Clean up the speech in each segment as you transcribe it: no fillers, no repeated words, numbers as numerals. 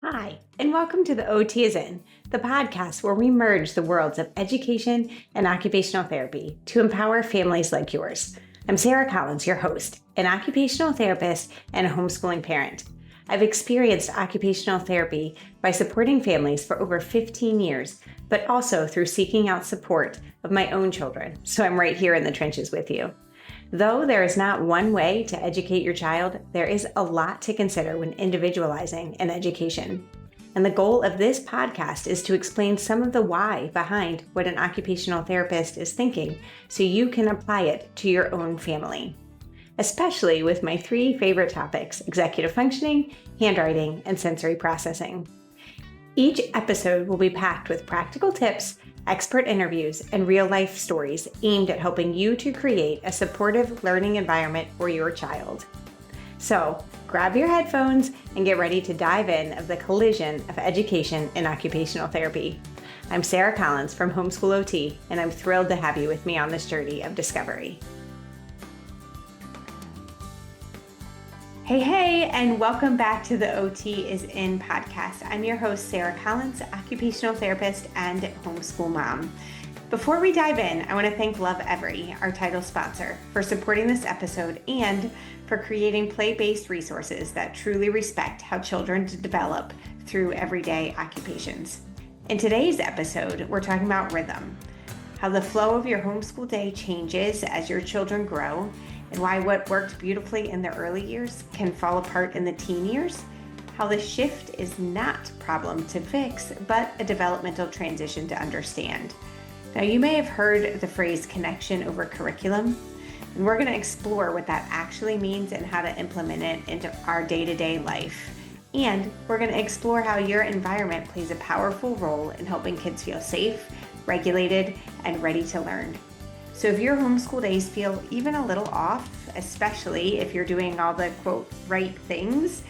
Hi, and welcome to the OT is In, the podcast where we merge the worlds of education and occupational therapy to empower families like yours. I'm Sarah Collins, your host, an occupational therapist and a homeschooling parent. I've experienced occupational therapy by supporting families for over 15 years, but also through seeking out support of my own children, so I'm right here in the trenches with you. Though there is not one way to educate your child, there is a lot to consider when individualizing an education. And the goal of this podcast is to explain some of the why behind what an occupational therapist is thinking so you can apply it to your own family. Especially with my three favorite topics: executive functioning, handwriting, and sensory processing. Each episode will be packed with practical tips, expert interviews, and real-life stories aimed at helping you to create a supportive learning environment for your child. So, grab your headphones and get ready to dive in of the collision of education and occupational therapy. I'm Sarah Collins from Homeschool OT, and I'm thrilled to have you with me on this journey of discovery. Hey, and welcome back to the OT is In podcast. I'm your host, Sarah Collins, occupational therapist and homeschool mom. Before we dive in, I want to thank Love Every, our title sponsor, for supporting this episode and for creating play-based resources that truly respect how children develop through everyday occupations. In today's episode, we're talking about rhythm, how the flow of your homeschool day changes as your children grow, and why what worked beautifully in the early years can fall apart in the teen years, how the shift is not a problem to fix, but a developmental transition to understand. Now, you may have heard the phrase connection over curriculum, and we're going to explore what that actually means and how to implement it into our day-to-day life. And we're going to explore how your environment plays a powerful role in helping kids feel safe, regulated, and ready to learn. So if your homeschool days feel even a little off, especially if you're doing all the quote right things,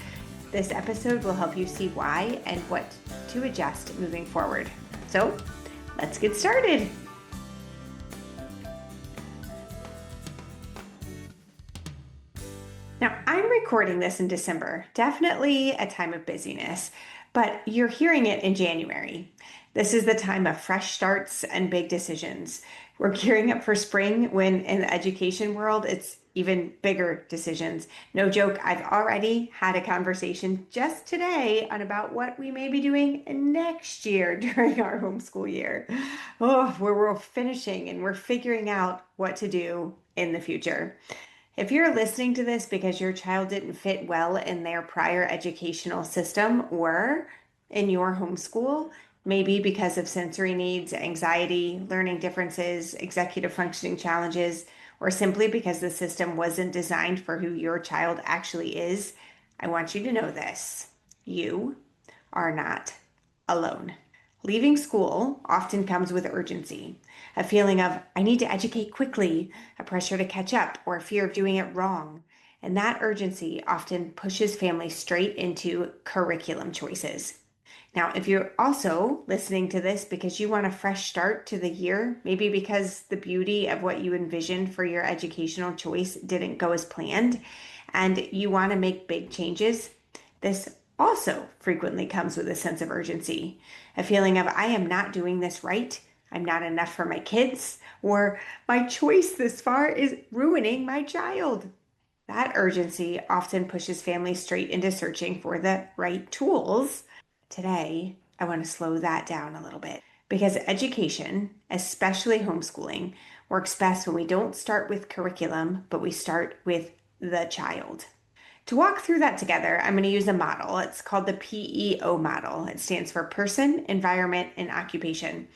this episode will help you see why and what to adjust moving forward. So let's get started. Now, I'm recording this in December, definitely a time of busyness, but you're hearing it in January. This is the time of fresh starts and big decisions. We're gearing up for spring when in the education world, it's even bigger decisions. No joke, I've already had a conversation just today on about what we may be doing next year during our homeschool year. Where we're finishing and we're figuring out what to do in the future. If you're listening to this because your child didn't fit well in their prior educational system or in your homeschool, maybe because of sensory needs, anxiety, learning differences, executive functioning challenges, or simply because the system wasn't designed for who your child actually is, I want you to know this: you are not alone. Leaving school often comes with urgency, a feeling of, I need to educate quickly, a pressure to catch up, or a fear of doing it wrong. And that urgency often pushes families straight into curriculum choices. Now, if you're also listening to this because you want a fresh start to the year, maybe because the beauty of what you envisioned for your educational choice didn't go as planned, and you want to make big changes, this also frequently comes with a sense of urgency, a feeling of, I am not doing this right, I'm not enough for my kids, or my choice this far is ruining my child. That urgency often pushes families straight into searching for the right tools. Today, I want to slow that down a little bit because education, especially homeschooling, works best when we don't start with curriculum, but we start with the child. To walk through that together, I'm going to use a model. It's called the PEO model. It stands for Person, Environment, and Occupation.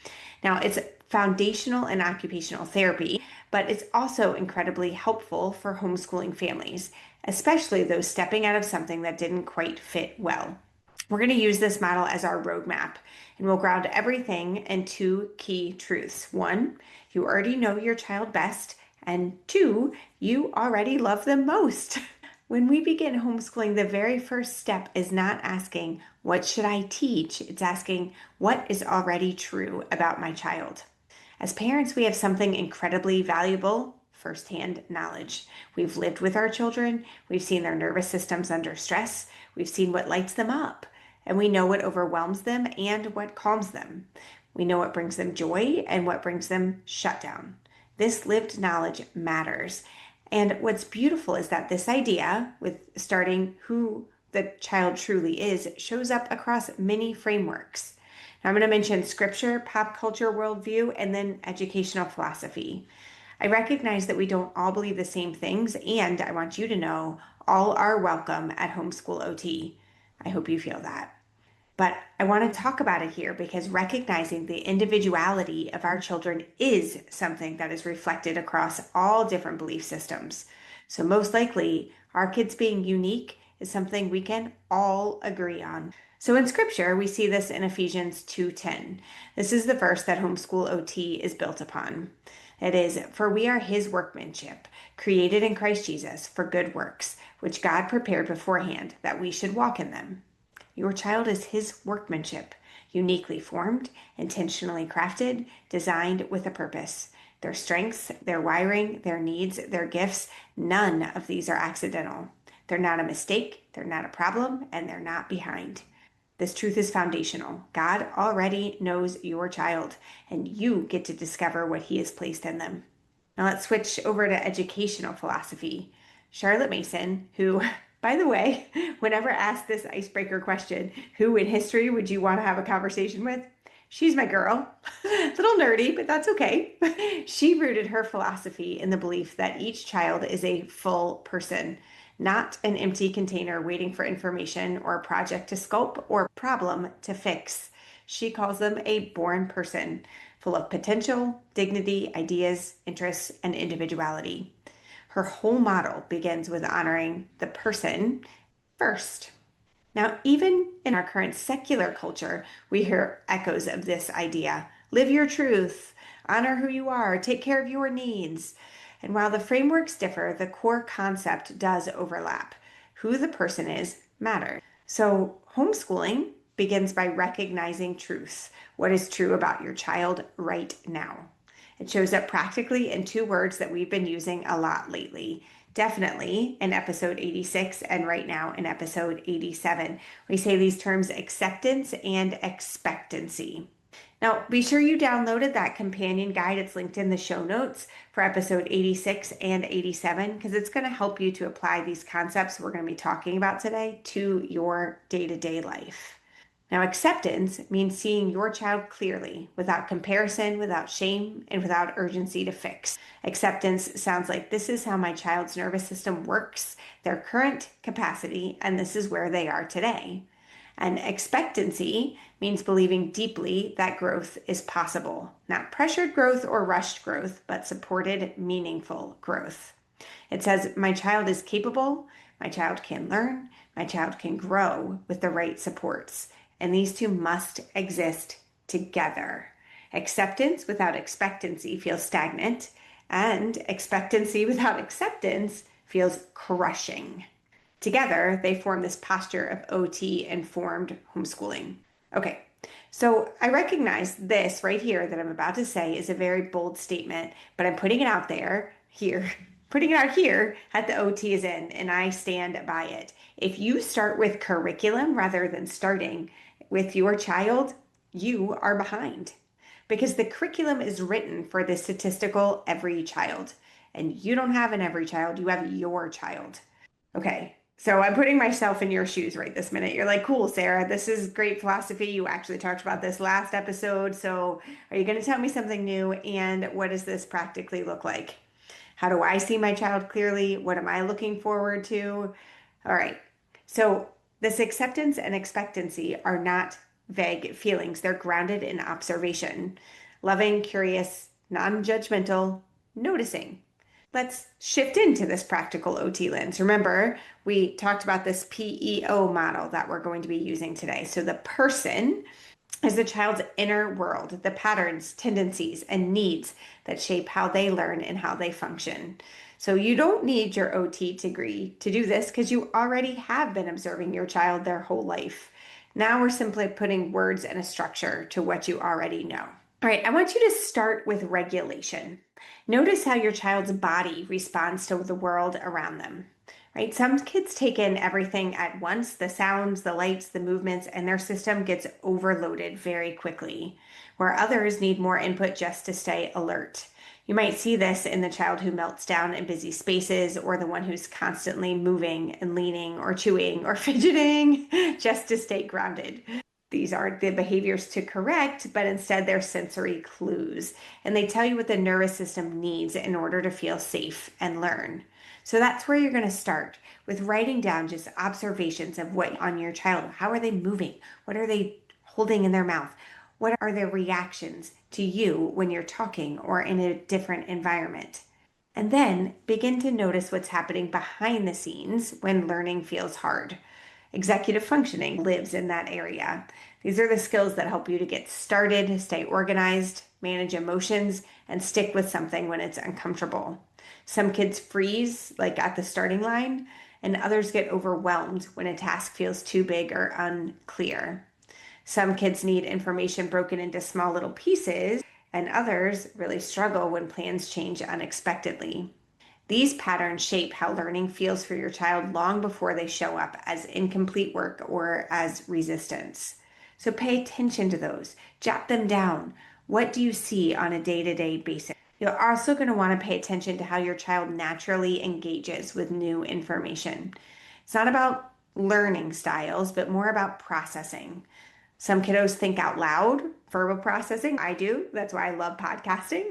Now, it's foundational in occupational therapy, but it's also incredibly helpful for homeschooling families, especially those stepping out of something that didn't quite fit well. We're going to use this model as our roadmap, and we'll ground everything in two key truths. One, you already know your child best, and two, you already love them most. When we begin homeschooling, the very first step is not asking, what should I teach? It's asking, what is already true about my child? As parents, we have something incredibly valuable: firsthand knowledge. We've lived with our children. We've seen their nervous systems under stress. We've seen what lights them up. and we know what overwhelms them and what calms them. We know what brings them joy and what brings them shutdown. This lived knowledge matters. And what's beautiful is that this idea with starting who the child truly is shows up across many frameworks. Now, I'm going to mention scripture, pop culture worldview, and then educational philosophy. I recognize that we don't all believe the same things, and I want you to know all are welcome at Homeschool OT. I hope you feel that. But I want to talk about it here because recognizing the individuality of our children is something that is reflected across all different belief systems. So, most likely, our kids being unique is something we can all agree on. So, in scripture, we see this in Ephesians 2:10. This is the verse that Homeschool OT is built upon. It is, "For we are his workmanship, created in Christ Jesus for good works, which God prepared beforehand that we should walk in them." Your child is his workmanship, uniquely formed, intentionally crafted, designed with a purpose. Their strengths, their wiring, their needs, their gifts, none of these are accidental. They're not a mistake, they're not a problem, and they're not behind. This truth is foundational. God already knows your child, and you get to discover what he has placed in them. Now let's switch over to educational philosophy. Charlotte Mason, who, by the way, whenever asked this icebreaker question, who in history would you want to have a conversation with? She's my girl. A little nerdy, but that's okay. She rooted her philosophy in the belief that each child is a full person, not an empty container waiting for information or a project to sculpt or problem to fix. She calls them a born person, full of potential, dignity, ideas, interests, and individuality. Her whole model begins with honoring the person first. Now, even in our current secular culture, we hear echoes of this idea. Live your truth, honor who you are, take care of your needs. And while the frameworks differ, the core concept does overlap. Who the person is matters. So, homeschooling begins by recognizing truth. What is true about your child right now? It shows up practically in two words that we've been using a lot lately. Definitely in episode 86 and right now in episode 87. We say these terms acceptance and expectancy. Now, be sure you downloaded that companion guide. It's linked in the show notes for episode 86 and 87 because it's going to help you to apply these concepts we're going to be talking about today to your day-to-day life. Now, acceptance means seeing your child clearly, without comparison, without shame, and without urgency to fix. Acceptance sounds like this is how my child's nervous system works, their current capacity, and this is where they are today. And expectancy means believing deeply that growth is possible. Not pressured growth or rushed growth, but supported, meaningful growth. It says, my child is capable, my child can learn, my child can grow with the right supports. And these two must exist together. Acceptance without expectancy feels stagnant, and expectancy without acceptance feels crushing. Together, they form this posture of OT-informed homeschooling. Okay, so I recognize this right here that I'm about to say is a very bold statement, but I'm putting it out there here, putting it out here at the OT is in, and I stand by it. If you start with curriculum rather than starting with your child, you are behind because the curriculum is written for the statistical every child, and you don't have an every child, you have your child. Okay, so I'm putting myself in your shoes right this minute. You're like, cool, Sarah, this is great philosophy. You actually talked about this last episode. So are you going to tell me something new? And what does this practically look like? How do I see my child clearly? What am I looking forward to? All right. So this acceptance and expectancy are not vague feelings. They're grounded in observation, loving, curious, non-judgmental, noticing. Let's shift into this practical OT lens. Remember, we talked about this PEO model that we're going to be using today. So the person is the child's inner world, the patterns, tendencies, and needs that shape how they learn and how they function. So you don't need your OT degree to do this because you already have been observing your child their whole life. Now we're simply putting words and a structure to what you already know. All right, I want you to start with regulation. Notice how your child's body responds to the world around them. right? Some kids take in everything at once, the sounds, the lights, the movements, and their system gets overloaded very quickly, where others need more input just to stay alert. You might see this in the child who melts down in busy spaces or the one who's constantly moving and leaning or chewing or fidgeting just to stay grounded. These aren't the behaviors to correct, but instead they're sensory clues. And they tell you what the nervous system needs in order to feel safe and learn. So that's where you're going to start with writing down just observations of what on your child. How are they moving? What are they holding in their mouth? What are their reactions to you when you're talking or in a different environment? And then begin to notice what's happening behind the scenes when learning feels hard. Executive functioning lives in that area. These are the skills that help you to get started, stay organized, manage emotions, and stick with something when it's uncomfortable. Some kids freeze, like at the starting line, and others get overwhelmed when a task feels too big or unclear. Some kids need information broken into small little pieces, and others really struggle when plans change unexpectedly. These patterns shape how learning feels for your child long before they show up as incomplete work or as resistance. So pay attention to those, jot them down. What do you see on a day to day basis? You're also going to want to pay attention to how your child naturally engages with new information. It's not about learning styles, but more about processing. Some kiddos think out loud, verbal processing. I do. That's why I love podcasting.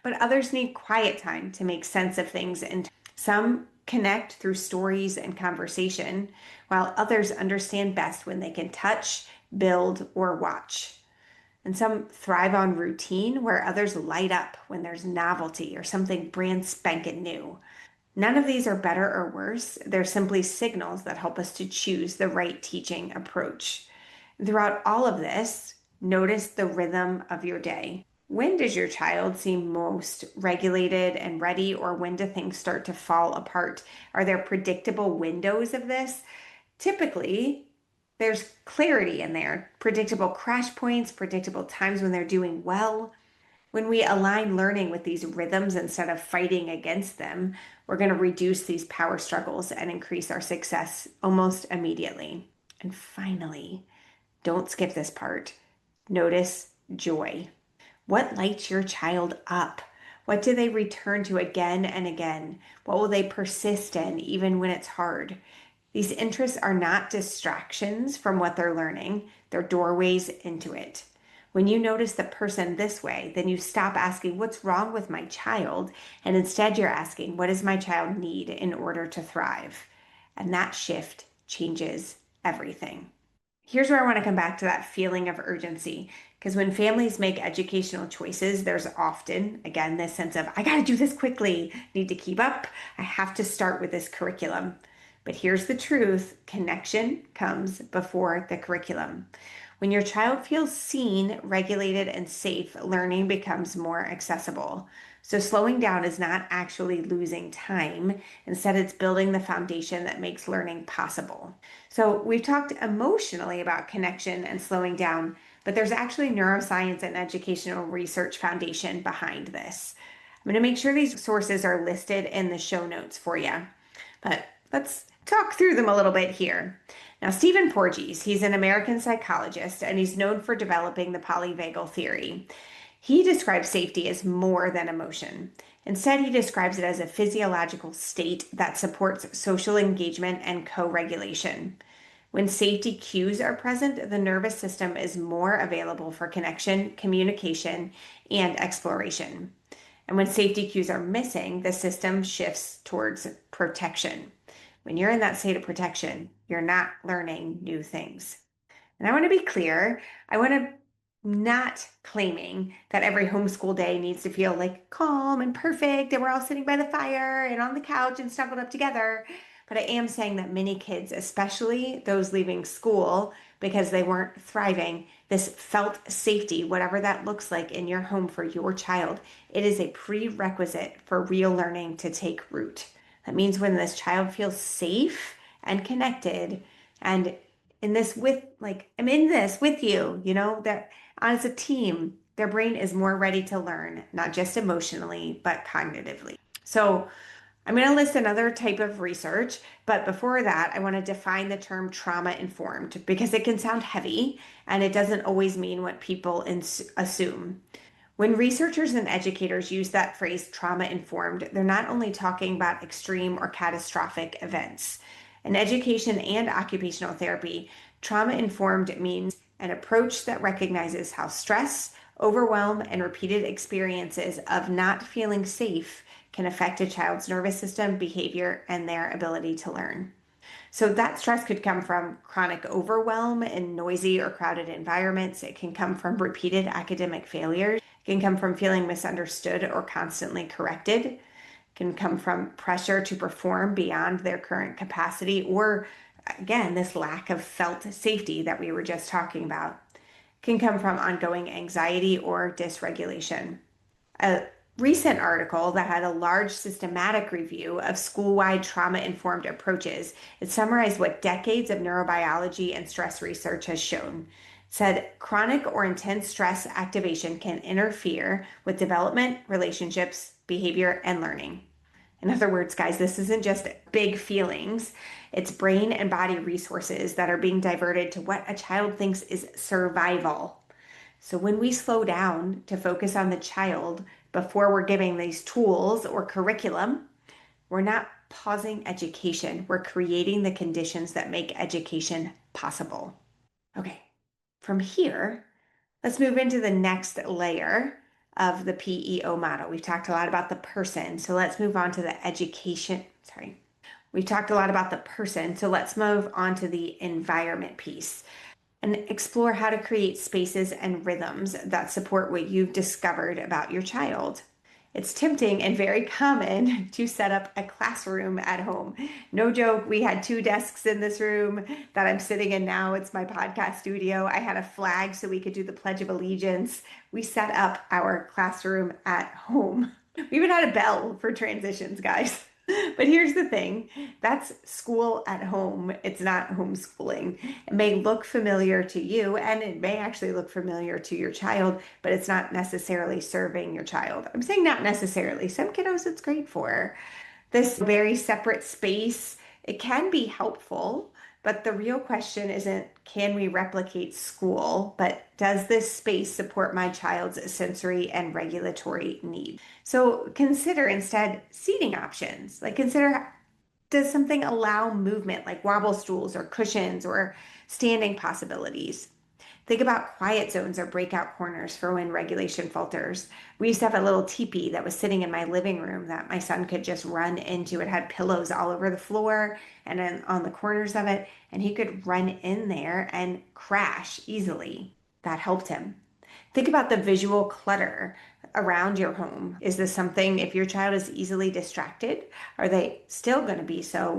But others need quiet time to make sense of things. And some connect through stories and conversation, while others understand best when they can touch, build, or watch. And some thrive on routine, where others light up when there's novelty or something brand spanking new. None of these are better or worse. They're simply signals that help us to choose the right teaching approach. Throughout all of this, notice the rhythm of your day. When does your child seem most regulated and ready, or when do things start to fall apart? Are there predictable windows of this? Typically, there's clarity in there, predictable crash points, predictable times when they're doing well. When we align learning with these rhythms instead of fighting against them, we're going to reduce these power struggles and increase our success almost immediately. And finally, don't skip this part. Notice joy. What lights your child up? What do they return to again and again? What will they persist in even when it's hard? These interests are not distractions from what they're learning, they're doorways into it. When you notice the person this way, then you stop asking, what's wrong with my child? And instead, you're asking, what does my child need in order to thrive? And that shift changes everything. Here's where I want to come back to that feeling of urgency. Because when families make educational choices, there's often, again, this sense of, I got to do this quickly, need to keep up, I have to start with this curriculum. But here's the truth, connection comes before the curriculum. When your child feels seen, regulated, and safe, learning becomes more accessible. So slowing down is not actually losing time. Instead, it's building the foundation that makes learning possible. So we've talked emotionally about connection and slowing down, but there's actually neuroscience and educational research foundation behind this. I'm going to make sure these sources are listed in the show notes for you. But let's talk through them a little bit here. Now, Stephen Porges, he's an American psychologist, and he's known for developing the polyvagal theory. He describes safety as more than emotion. Instead, he describes it as a physiological state that supports social engagement and co-regulation. When safety cues are present, the nervous system is more available for connection, communication, and exploration. And when safety cues are missing, the system shifts towards protection. When you're in that state of protection, you're not learning new things. And I want to be clear, I want to not claiming that every homeschool day needs to feel like calm and perfect and we're all sitting by the fire and on the couch and snuggled up together. But I am saying that many kids, especially those leaving school because they weren't thriving, this felt safety, whatever that looks like in your home for your child, it is a prerequisite for real learning to take root. That means when this child feels safe and connected and in this with like I'm in this with you, that as a team, their brain is more ready to learn, not just emotionally, but cognitively. So I'm going to list another type of research, but before that, I want to define the term trauma informed because it can sound heavy and it doesn't always mean what people assume. When researchers and educators use that phrase trauma informed, they're not only talking about extreme or catastrophic events. In education and occupational therapy, trauma informed means an approach that recognizes how stress, overwhelm, and repeated experiences of not feeling safe can affect a child's nervous system, behavior, and their ability to learn. So that stress could come from chronic overwhelm in noisy or crowded environments. It can come from repeated academic failures. It can come from feeling misunderstood or constantly corrected. It can come from pressure to perform beyond their current capacity, or again, this lack of felt safety that we were just talking about. It can come from ongoing anxiety or dysregulation. A recent article that had a large systematic review of school-wide trauma-informed approaches. It summarized what decades of neurobiology and stress research has shown. It said chronic or intense stress activation can interfere with development, relationships, behavior, and learning. In other words, guys, this isn't just big feelings. It's brain and body resources that are being diverted to what a child thinks is survival. So when we slow down to focus on the child before we're giving these tools or curriculum, we're not pausing education. We're creating the conditions that make education possible. Okay, from here, let's move into the next layer of the PEO model. We've talked a lot about the person, so let's move on to the education. We've talked a lot about the person, so let's move on to the environment piece and explore how to create spaces and rhythms that support what you've discovered about your child. It's tempting and very common to set up a classroom at home. No joke, we had 2 desks in this room that I'm sitting in now. It's my podcast studio. I had a flag so we could do the Pledge of Allegiance. We set up our classroom at home. We even had a bell for transitions, guys. But here's the thing, that's school at home. It's not homeschooling. It may look familiar to you, and it may actually look familiar to your child, but it's not necessarily serving your child. I'm saying not necessarily. Some kiddos it's great for. This very separate space, it can be helpful, but the real question isn't can we replicate school, but does this space support my child's sensory and regulatory needs? So consider instead seating options. Like consider, does something allow movement like wobble stools or cushions or standing possibilities? Think about quiet zones or breakout corners for when regulation falters. We used to have a little teepee that was sitting in my living room that my son could just run into. It had pillows all over the floor and then on the corners of it, and he could run in there and crash easily. That helped him. Think about the visual clutter around your home. Is this something, if your child is easily distracted, are they still going to be so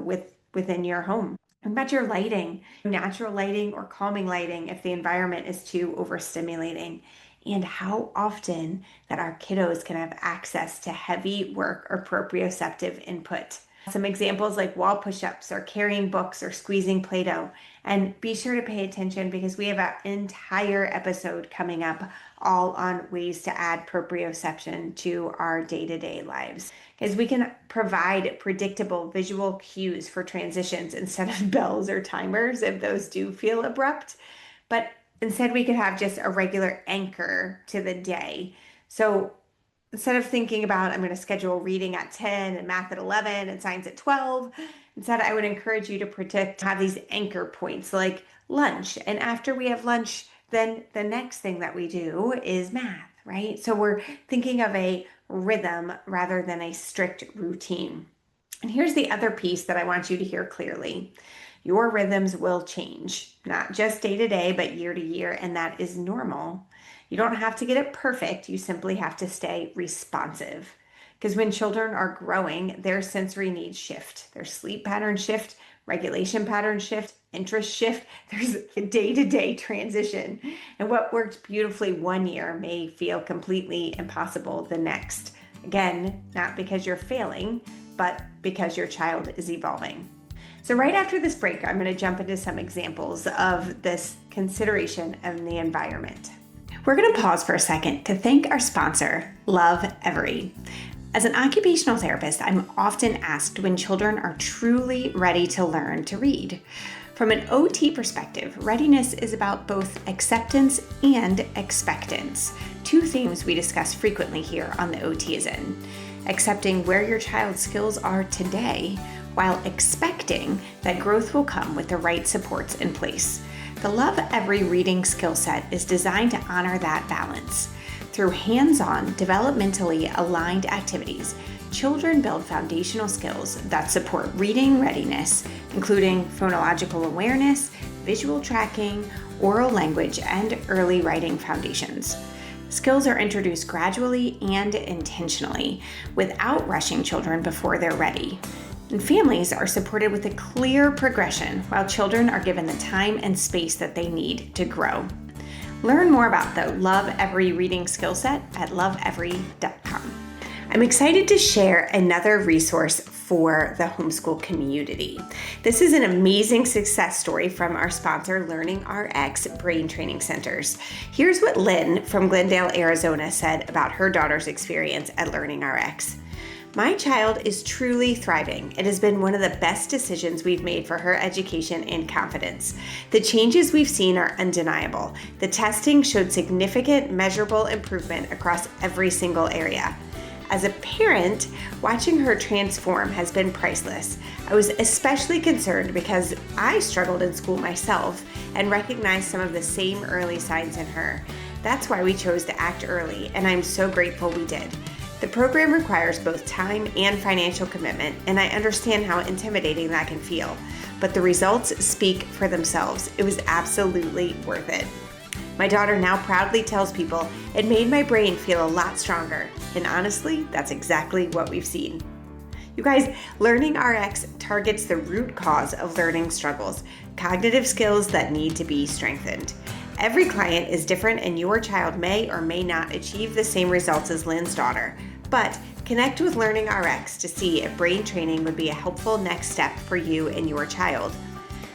within your home? What about your lighting, natural lighting or calming lighting if the environment is too overstimulating? And how often that our kiddos can have access to heavy work or proprioceptive input. Some examples like wall push-ups or carrying books or squeezing Play-Doh. And be sure to pay attention because we have an entire episode coming up all on ways to add proprioception to our day-to-day lives. Because we can provide predictable visual cues for transitions instead of bells or timers if those do feel abrupt. But instead we could have just a regular anchor to the day. So instead of thinking about, I'm going to schedule reading at 10 and math at 11 and science at 12, instead I would encourage you to have these anchor points like lunch. And after we have lunch, then the next thing that we do is math, right? So we're thinking of a rhythm rather than a strict routine. And here's the other piece that I want you to hear clearly. Your rhythms will change, not just day to day, but year to year, and that is normal. You don't have to get it perfect. You simply have to stay responsive. Because when children are growing, their sensory needs shift. Their sleep patterns shift, regulation patterns shift, interest shift. There's a day-to-day transition. And what worked beautifully one year may feel completely impossible the next. Again, not because you're failing, but because your child is evolving. So right after this break, I'm going to jump into some examples of this consideration of the environment. We're going to pause for a second to thank our sponsor, Love Every. As an occupational therapist, I'm often asked when children are truly ready to learn to read. From an OT perspective, readiness is about both acceptance and expectance, two themes we discuss frequently here on the OT is In. Accepting where your child's skills are today, while expecting that growth will come with the right supports in place. The Love Every Reading skill set is designed to honor that balance. Through hands-on, developmentally aligned activities, children build foundational skills that support reading readiness, including phonological awareness, visual tracking, oral language, and early writing foundations. Skills are introduced gradually and intentionally, without rushing children before they're ready. And families are supported with a clear progression, while children are given the time and space that they need to grow. Learn more about the Love Every Reading skill set at loveevery.com. I'm excited to share another resource for the homeschool community. This is an amazing success story from our sponsor, Learning RX Brain Training Centers. Here's what Lynn from Glendale, Arizona said about her daughter's experience at Learning RX. My child is truly thriving. It has been one of the best decisions we've made for her education and confidence. The changes we've seen are undeniable. The testing showed significant, measurable improvement across every single area. As a parent, watching her transform has been priceless. I was especially concerned because I struggled in school myself and recognized some of the same early signs in her. That's why we chose to act early, and I'm so grateful we did. The program requires both time and financial commitment, and I understand how intimidating that can feel, but the results speak for themselves. It was absolutely worth it. My daughter now proudly tells people, it made my brain feel a lot stronger, and honestly, that's exactly what we've seen. You guys, Learning RX targets the root cause of learning struggles, cognitive skills that need to be strengthened. Every client is different, and your child may or may not achieve the same results as Lynn's daughter. But connect with Learning RX to see if brain training would be a helpful next step for you and your child.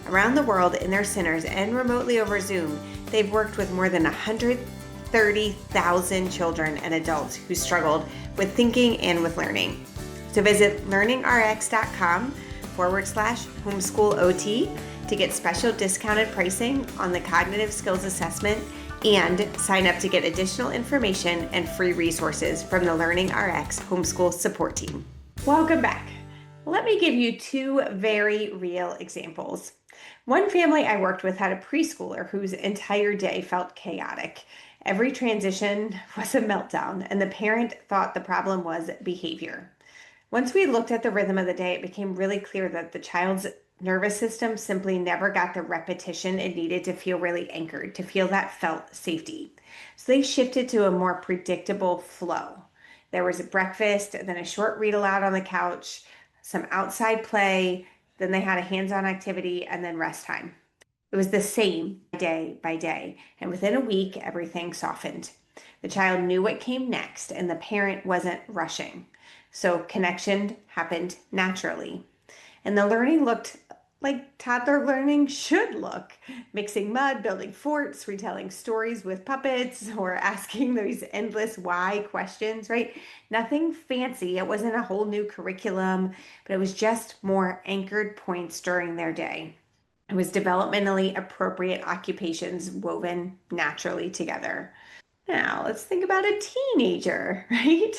Around the world in their centers and remotely over Zoom, they've worked with more than 130,000 children and adults who struggled with thinking and with learning. So visit learningrx.com/homeschoolot to get special discounted pricing on the cognitive skills assessment and sign up to get additional information and free resources from the Learning RX homeschool support team. Welcome back. Let me give you two very real examples. One family I worked with had a preschooler whose entire day felt chaotic. Every transition was a meltdown, and the parent thought the problem was behavior. Once we looked at the rhythm of the day, it became really clear that the child's nervous system simply never got the repetition it needed to feel really anchored, to feel that felt safety. So they shifted to a more predictable flow. There was a breakfast, then a short read aloud on the couch, some outside play, then they had a hands-on activity, and then rest time. It was the same day by day, and within a week, everything softened. The child knew what came next, and the parent wasn't rushing. So connection happened naturally. And the learning looked like toddler learning should look. Mixing mud, building forts, retelling stories with puppets, or asking those endless why questions, right? Nothing fancy. It wasn't a whole new curriculum, but it was just more anchored points during their day. It was developmentally appropriate occupations woven naturally together. Now, let's think about a teenager, right?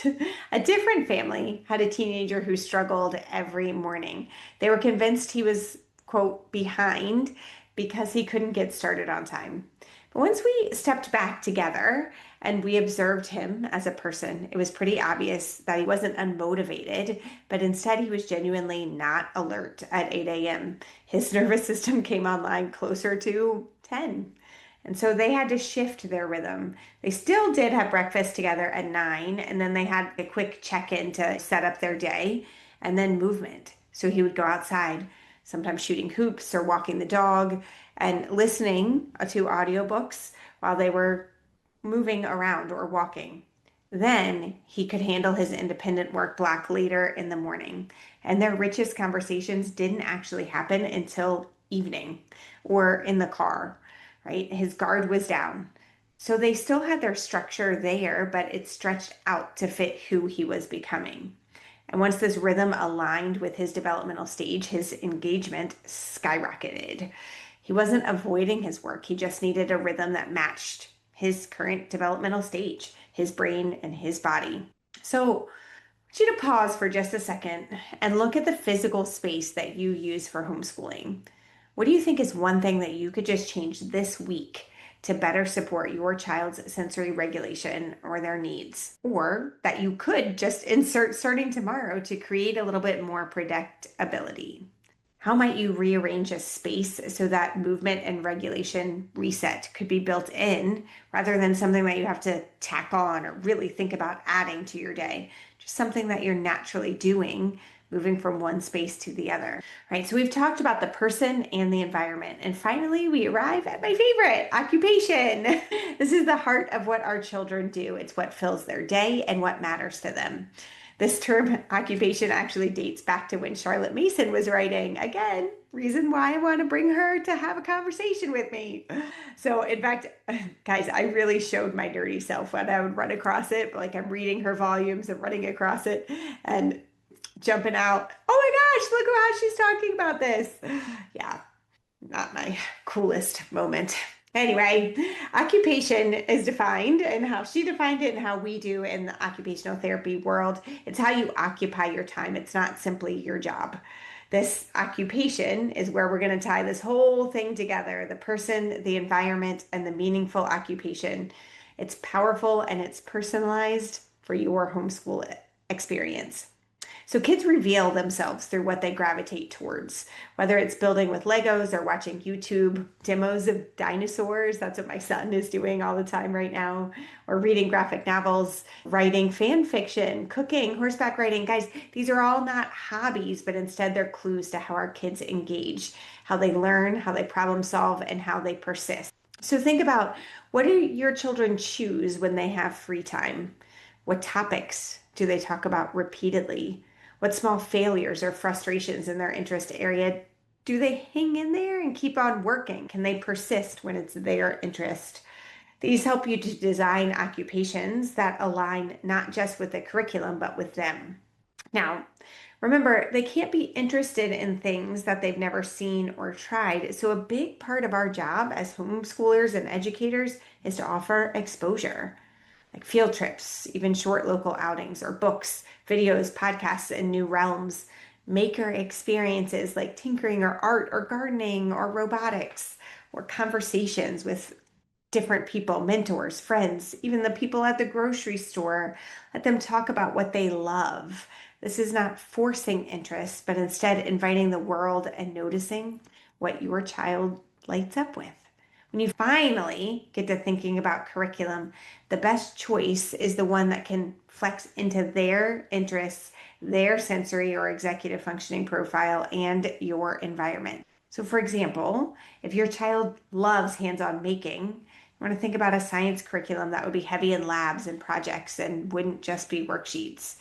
A different family had a teenager who struggled every morning. They were convinced he was, quote, behind because he couldn't get started on time. But once we stepped back together and we observed him as a person, it was pretty obvious that he wasn't unmotivated, but instead he was genuinely not alert at 8 a.m. His nervous system came online closer to 10. And so they had to shift their rhythm. They still did have breakfast together at 9, and then they had a quick check-in to set up their day, and then movement. So he would go outside, sometimes shooting hoops or walking the dog, and listening to audiobooks while they were moving around or walking. Then he could handle his independent work block later in the morning. And their richest conversations didn't actually happen until evening or in the car. Right? His guard was down. So they still had their structure there, but it stretched out to fit who he was becoming. And once this rhythm aligned with his developmental stage, his engagement skyrocketed. He wasn't avoiding his work, he just needed a rhythm that matched his current developmental stage, his brain, and his body. So want you to pause for just a second and look at the physical space that you use for homeschooling. What do you think is one thing that you could just change this week to better support your child's sensory regulation or their needs? Or that you could just insert starting tomorrow to create a little bit more predictability? How might you rearrange a space so that movement and regulation reset could be built in rather than something that you have to tack on or really think about adding to your day? Just something that you're naturally doing, moving from one space to the other, right? So we've talked about the person and the environment. And finally, we arrive at my favorite occupation. This is the heart of what our children do. It's what fills their day and what matters to them. This term occupation actually dates back to when Charlotte Mason was writing. Again, reason why I want to bring her to have a conversation with me. So, in fact, guys, I really showed my dirty self when I would run across it. Like I'm reading her volumes and running across it and jumping out. Oh my gosh, look how she's talking about this. Yeah, not my coolest moment. Anyway, occupation is defined and how she defined it and how we do in the occupational therapy world. It's how you occupy your time. It's not simply your job. This occupation is where we're going to tie this whole thing together, the person, the environment, and the meaningful occupation. It's powerful and it's personalized for your homeschool experience. So kids reveal themselves through what they gravitate towards, whether it's building with Legos or watching YouTube demos of dinosaurs. That's what my son is doing all the time right now, or reading graphic novels, writing fan fiction, cooking, horseback riding. Guys, these are all not hobbies, but instead they're clues to how our kids engage, how they learn, how they problem solve, and how they persist. So think about, what do your children choose when they have free time? What topics do they talk about repeatedly? What small failures or frustrations in their interest area do they hang in there and keep on working? Can they persist when it's their interest? These help you to design occupations that align not just with the curriculum, but with them. Now, remember, they can't be interested in things that they've never seen or tried. So, a big part of our job as homeschoolers and educators is to offer exposure, like field trips, even short local outings, or books, videos, podcasts, and new realms. Maker experiences like tinkering or art or gardening or robotics, or conversations with different people, mentors, friends, even the people at the grocery store. Let them talk about what they love. This is not forcing interest, but instead inviting the world and noticing what your child lights up with. When you finally get to thinking about curriculum, the best choice is the one that can flex into their interests, their sensory or executive functioning profile, and your environment. So, for example, if your child loves hands on making, you want to think about a science curriculum that would be heavy in labs and projects and wouldn't just be worksheets.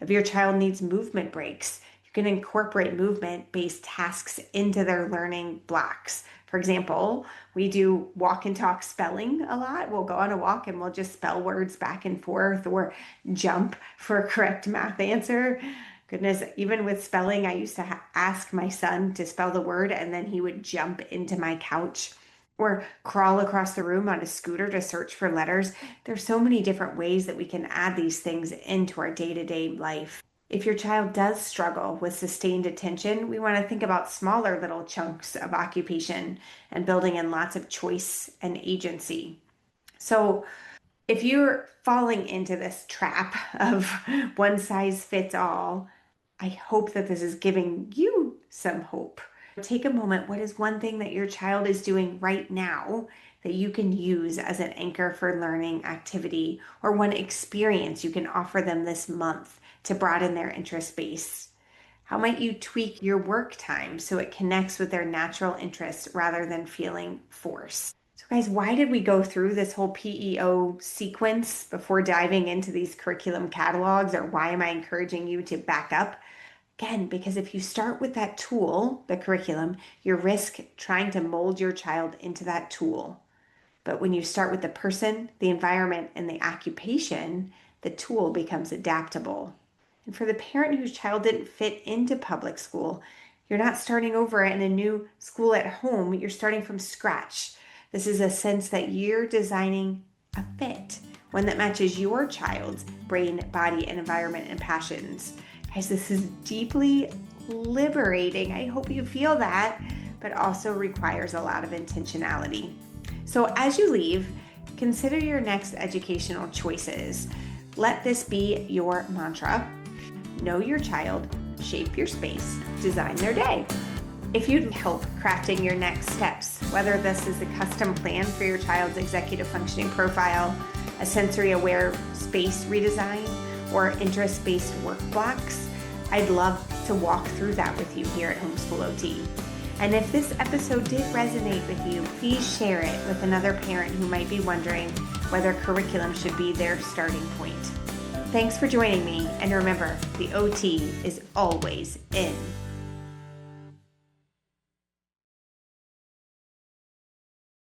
If your child needs movement breaks, you can incorporate movement based tasks into their learning blocks. For example, we do walk and talk spelling a lot. We'll go on a walk and we'll just spell words back and forth or jump for a correct math answer. Goodness, even with spelling, I used to ask my son to spell the word and then he would jump into my couch or crawl across the room on a scooter to search for letters. There's so many different ways that we can add these things into our day-to-day life. If your child does struggle with sustained attention, we want to think about smaller little chunks of occupation and building in lots of choice and agency. So, if you're falling into this trap of one size fits all, I hope that this is giving you some hope. Take a moment. What is one thing that your child is doing right now that you can use as an anchor for learning activity, or one experience you can offer them this month to broaden their interest base? How might you tweak your work time so it connects with their natural interests rather than feeling forced? So, guys, why did we go through this whole PEO sequence before diving into these curriculum catalogs? Or why am I encouraging you to back up? Again, because if you start with that tool, the curriculum, you risk trying to mold your child into that tool. But when you start with the person, the environment, and the occupation, the tool becomes adaptable. And for the parent whose child didn't fit into public school, you're not starting over in a new school at home. You're starting from scratch. This is a sense that you're designing a fit, one that matches your child's brain, body, and environment and passions. Guys, this is deeply liberating. I hope you feel that, but also requires a lot of intentionality. So as you leave, consider your next educational choices. Let this be your mantra. Know your child, shape your space, design their day. If you'd help crafting your next steps, whether this is a custom plan for your child's executive functioning profile, a sensory-aware space redesign, or interest-based work blocks, I'd love to walk through that with you here at Homeschool OT. And if this episode did resonate with you, please share it with another parent who might be wondering whether curriculum should be their starting point. Thanks for joining me, and remember, the OT is always in.